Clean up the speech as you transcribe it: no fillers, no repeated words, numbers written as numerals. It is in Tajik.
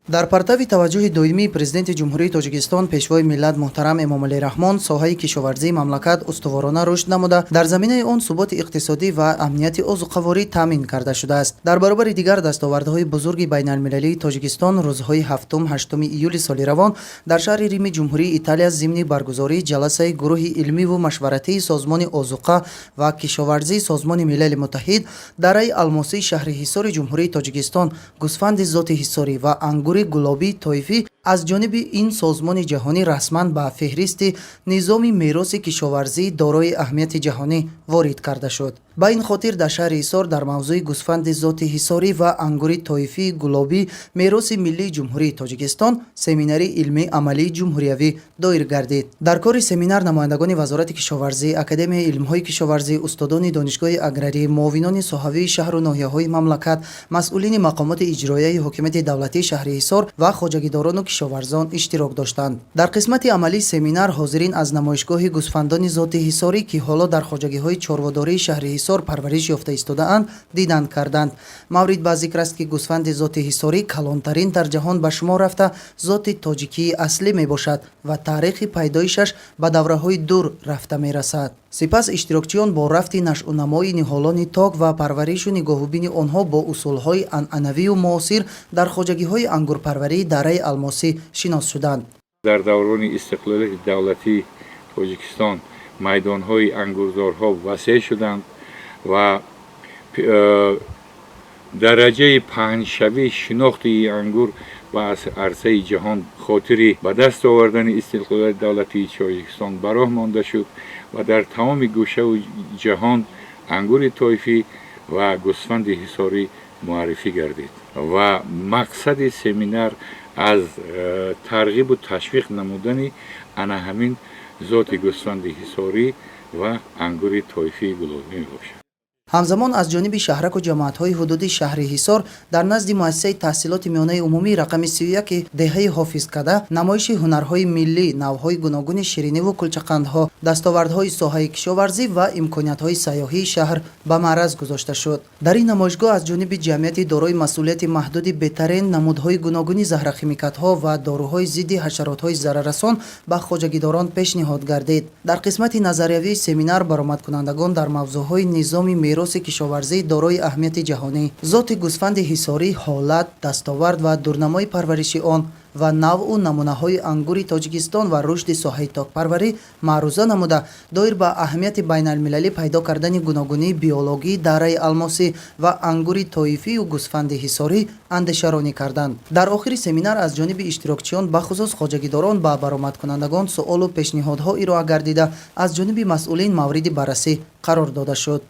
дар партави таваҷҷӯҳи доимии президенти ҷумҳурии Тоҷикистон пешвои миллат муҳтарам Эмомалӣ Раҳмон соҳаи кишоварзии мамлакат устуворона рушд намуда, дар заминаи он суботи иқтисодӣ ва амнияти озуқаворӣ таъмин карда шудааст. Дар баробари дигар дастовардҳои бузурги байналмилалии Тоҷикистон рӯзҳои 7-8 июли соли равон дар шаҳри Рими ҷумҳурии Италия зимни баргузории ҷаласаи гурӯҳи илмиву машваратии Созмони озуқа ва кишоварзии Созмони Милали Муттаҳид дараи алмосии шаҳри Ҳисори ҷумҳурии Тоҷикистон, гӯсфанди зоти ҳисорӣ ва ангури гулобии тоифӣ аз ҷониби ин созмони ҷаҳонӣ расман ба феҳристи низоми мероси кишоварзии дорои аҳамияти ҷаҳонӣ ворид карда шуд. Ба ин хотир дар шаҳри Ҳисор дар мавзӯи гӯсфанди зоти ҳисорӣ ва ангури тоифии гулобӣ мероси миллии ҷумҳурии Тоҷикистон семинари илмӣ амалии ҷумҳуриявӣ доир гардид. Дар кори семинар намояндагони Вазорати кишоварзӣ, Академияи илмҳои кишоварзӣ, устодони донишгоҳи аграрӣ, муовинони соҳавии шаҳру ноҳияҳои мамлакат, масъулини мақомоти иҷроияи ҳокимияти давлатии шаҳри Ҳисор ва хоҷагидорону кишоварзон иштирок доштанд. Дар қисмати амалии семинар ҳозирин аз намоишгоҳи гӯсфандони зоти ҳисорӣ ки ҳоло дар хоҷагиҳои чорводории шаҳри Ҳисор парвариш ёфта истодаанд дидан карданд. Маврид ба зикр аст ки гӯсфанди зоти ҳисорӣ калонтарин дар ҷаҳон ба шумор рафта зоти тоҷикии аслӣ мебошад ва таърихи пайдоишаш ба давраҳои дур рафта мерасад. Сипас иштирокчиён бо рафти нашъунамои ниҳолони ток ва парваришу нигоҳубини онҳо бо усулҳои анъанавию муосир дар хоҷагиҳои ангурпарварии дараи алмосӣ шинос шуданд. Дар даврони истиқлолияти давлатии Тоҷикистон майдонҳои ангурзорҳо васеъ шуданд ва дараҷаи паҳншавии шинохти ангур ба арсаи ҷаҳон хотири ба даст овардани истиқлолияти давлатии Тоҷикистон ба роҳ монда шуд ва дар тамоми гӯшаву ҷаҳон ангури тоифӣ ва гӯсфанди ҳисорӣ муаррифӣ гардид. Ва мақсади семинар аз тарғибу ташвиқ намудани ана ҳамин зоти гӯсфанди ҳисорӣ ва ангури тоифии гулобӣ мебошад. ҳамзамон аз ҷониби шаҳраку ҷамоатҳои ҳудуди шаҳри Ҳисор дар назди муассисаи таҳсилоти миёнаи умумии рақами 31 деҳаи Ҳофизкада намоиши ҳунарҳои миллӣ, навъҳои гуногуни шириниву кулчақандҳо, дастовардҳои соҳаи кишоварзӣ ва имкониятҳои сайёҳии шаҳр ба маъраз гузошта шуд. Дар ин намоишгоҳ аз ҷониби ҷамъияти дорои масъулияти маҳдуди бетарин намудҳои гуногуни заҳрахимикатҳо ва доруҳои зидди ҳашаротҳои зараррасон ба хоҷагидорон пешниҳод гардид. Дар қисмати назариявии семинар баромадкунандагон дар мавзӯъҳои низоми мероси кишоварзии дорои аҳамияти ҷаҳонӣ, зоти гӯсфанди ҳисорӣ, ҳолат, дастовард ва дурнамои парвариши он ва навъу намунаҳои ангури Тоҷикистон ва рушди соҳаи токпарварӣ маъруза намуда, доир ба аҳамияти байналмилалӣ пайдо кардани гуногунии биологии дараи алмосӣ ва ангури тоифию гӯсфанди ҳисорӣ андешаронӣ карданд. Дар охири семинар аз ҷониби иштирокчиён бахусус хоҷагидорон ба баромадкунандагон суолу пешниҳодҳо ироа гардида аз ҷониби масъулин мавриди баррасӣ қарор дода шуд.